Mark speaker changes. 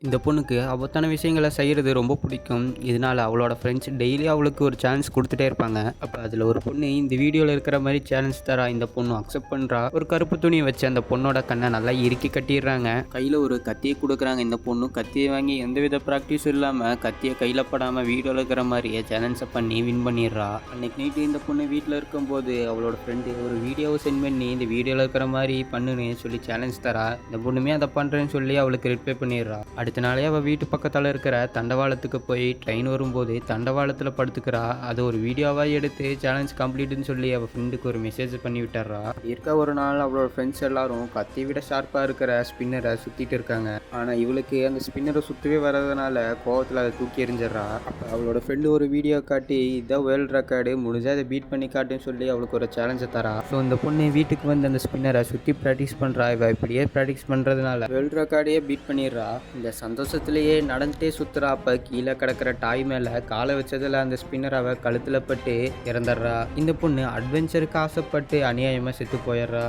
Speaker 1: இந்த பொண்ணுக்கு ஆபத்தான விஷயங்கள செய்றது ரொம்ப பிடிக்கும். இதனால அவளோட ஃப்ரெண்ட்ஸ் டெய்லி அவளுக்கு ஒரு சான்ஸ் குடுத்துட்டே இருப்பாங்க. அப்ப அதுல ஒரு பொண்ணு இந்த வீடியோல இருக்கிற மாரி சான்ஸ் தரா. இந்த பொண்ணு அக்செப்ட் பண்றா. ஒரு கருப்பு துணிய வச்சு அந்த பொண்ணோட கண்ண நல்லா இறுக்கி கட்டிர்றாங்க. கையில ஒரு கத்திய குடுக்குறாங்க. இந்த பொண்ணு கத்திய வாங்கி எந்தவித பிராக்டிஸும் இல்லாம கத்திய கையில படாம வீடியோல இருக்கிற மாரியே சேலஞ்ச பண்ணி வின் பண்ணிர்றா. அன்னைக்கு நைட்டு இந்த பொண்ணு வீட்ல இருக்கும்போது அவளோட ஃப்ரெண்டு ஒரு வீடியோவ சென்ட் பண்ணி இந்த வீடியோல இருக்கிற மாரி பண்ணுன்னு சொல்லி சேலஞ்ச் தரா. இந்த பொண்ணுமே அத பண்றேன்னு சொல்லி அவளுக்கு ரிப்ளை பண்ணிர்றா. அடுத்த நாளே அவள் வீட்டு பக்கத்தில் இருக்கிற தண்டவாளத்துக்கு போய் ட்ரெயின் வரும்போது தண்டவாளத்தில் படுத்துக்கிறா. அது ஒரு வீடியோவாக எடுத்து சேலஞ்ச் கம்ப்ளீட்னு சொல்லி அவள் ஃப்ரெண்டுக்கு ஒரு மெசேஜ் பண்ணி விட்டுறா. இருக்க ஒரு நாள் அவளோட ஃப்ரெண்ட்ஸ் எல்லாரும் கத்தியை விட ஷார்ப்பாக இருக்கிற ஸ்பின்னரை சுற்றிட்டு இருக்காங்க. ஆனால் இவளுக்கு அந்த ஸ்பின்னரை சுற்றவே வர்றதுனால கோவத்தில் அதை தூக்கி எறிஞ்சிடறா. அப்போ அவளோட ஃப்ரெண்டு ஒரு வீடியோ காட்டி இதான் வேர்ல்டு ரெக்கார்டு முடிஞ்சால் அதை பீட் பண்ணி காட்டுன்னு சொல்லி அவளுக்கு ஒரு சேலஞ்சை தரா. ஸோ இந்த பொண்ணு வீட்டுக்கு வந்து அந்த ஸ்பின்னரை சுற்றி ப்ராக்டிஸ் பண்ணுறா. இவள் இப்படியே ப்ராக்டிஸ் பண்ணுறதுனால வேர்ல்டு ரெக்கார்டையே பீட் பண்ணிடுறா. இந்த சந்தோஷத்திலேயே நடந்துட்டே சுத்துறா. அப்ப கீழே கிடக்கிற டாய் மேல காலை வச்சதுல அந்த ஸ்பின்னர் அவ கழுத்துல பட்டு இறந்துடுறா. இந்த பொண்ணு அட்வென்ச்சருக்கு ஆசைப்பட்டு அநியாயமா செத்து போயிடுறா.